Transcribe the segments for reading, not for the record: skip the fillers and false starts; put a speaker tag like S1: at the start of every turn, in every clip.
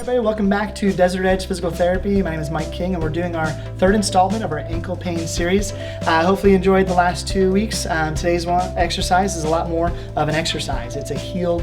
S1: everybody. Welcome back to Desert Edge Physical Therapy. My name is Mike King, and we're doing our third installment of our ankle pain series. Hopefully you enjoyed the last 2 weeks. Today's exercise is a lot more of an exercise. It's a heel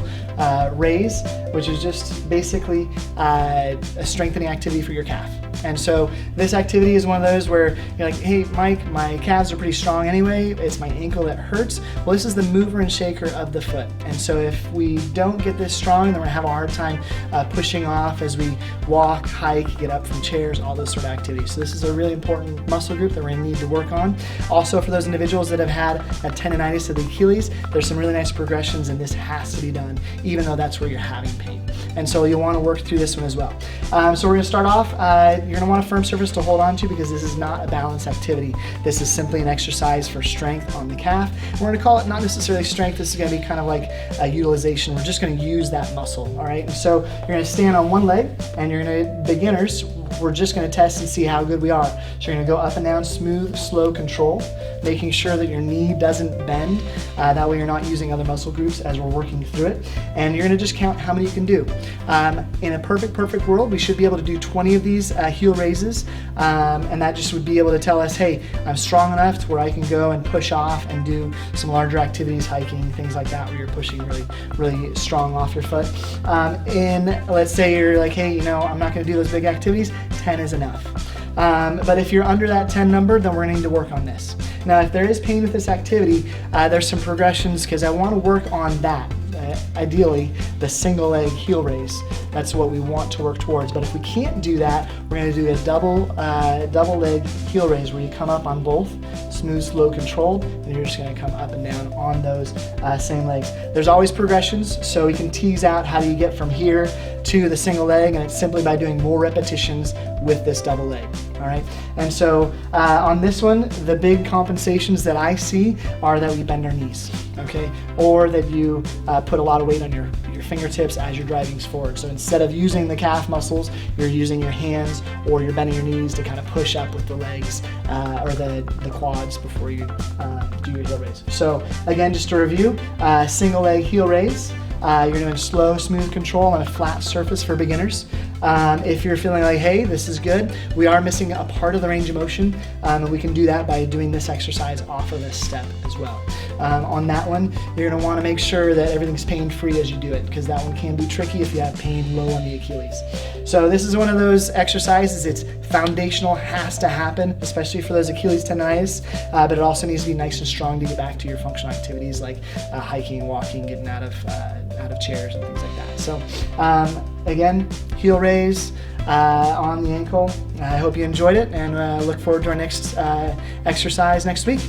S1: raise, which is just basically a strengthening activity for your calf. And so this activity is one of those where you're like, hey Mike, my calves are pretty strong anyway, it's my ankle that hurts. Well, this is the mover and shaker of the foot. And so if we don't get this strong, then we're gonna have a hard time pushing off as we walk, hike, get up from chairs, all those sort of activities. So this is a really important muscle group that we're gonna need to work on. Also, for those individuals that have had a tendonitis of the Achilles, there's some really nice progressions, and this has to be done even though that's where you're having pain. And so you'll wanna work through this one as well. So we're gonna start off, you're gonna want a firm surface to hold on to because this is not a balance activity. This is simply an exercise for strength on the calf. We're gonna call it not necessarily strength, this is gonna be kind of like a utilization. We're just gonna use that muscle, all right? And so you're gonna stand on one leg, and you're gonna, beginners, we're just gonna test and see how good we are. So you're gonna go up and down, smooth, slow control, making sure that your knee doesn't bend. That way you're not using other muscle groups as we're working through it. And you're gonna just count how many you can do. In a perfect world, we should be able to do 20 of these heel raises. And that just would be able to tell us, hey, I'm strong enough to where I can go and push off and do some larger activities, hiking, things like that, where you're pushing really strong off your foot. Let's say you're like, hey, I'm not gonna do those big activities, 10 is enough. But if you're under that 10 number, then we're gonna need to work on this. Now, if there is pain with this activity, there's some progressions because I wanna work on that. Ideally, the single leg heel raise. That's what we want to work towards. But if we can't do that, we're gonna do a double leg heel raise where you come up on both, smooth, slow, controlled, and you're just gonna come up and down on those same legs. There's always progressions, so we can tease out how do you get from here to the single leg, and it's simply by doing more repetitions with this double leg, all right? And so on this one, the big compensations that I see are that we bend our knees, okay? Or that you put a lot of weight on your fingertips as you're driving forward. So instead of using the calf muscles, you're using your hands, or you're bending your knees to kind of push up with the legs or the quads before you do your heel raise. So again, just to review, single leg heel raise. You're doing slow, smooth control on a flat surface for beginners. If you're feeling like, hey, this is good, we are missing a part of the range of motion, and we can do that by doing this exercise off of this step as well. On that one, you're gonna wanna make sure that everything's pain-free as you do it, because that one can be tricky if you have pain low on the Achilles. So this is one of those exercises, it's foundational, has to happen, especially for those Achilles tendonitis, but it also needs to be nice and strong to get back to your functional activities like hiking, walking, getting out of chairs and things like that. So again, heel raise on the ankle. I hope you enjoyed it, and look forward to our next exercise next week.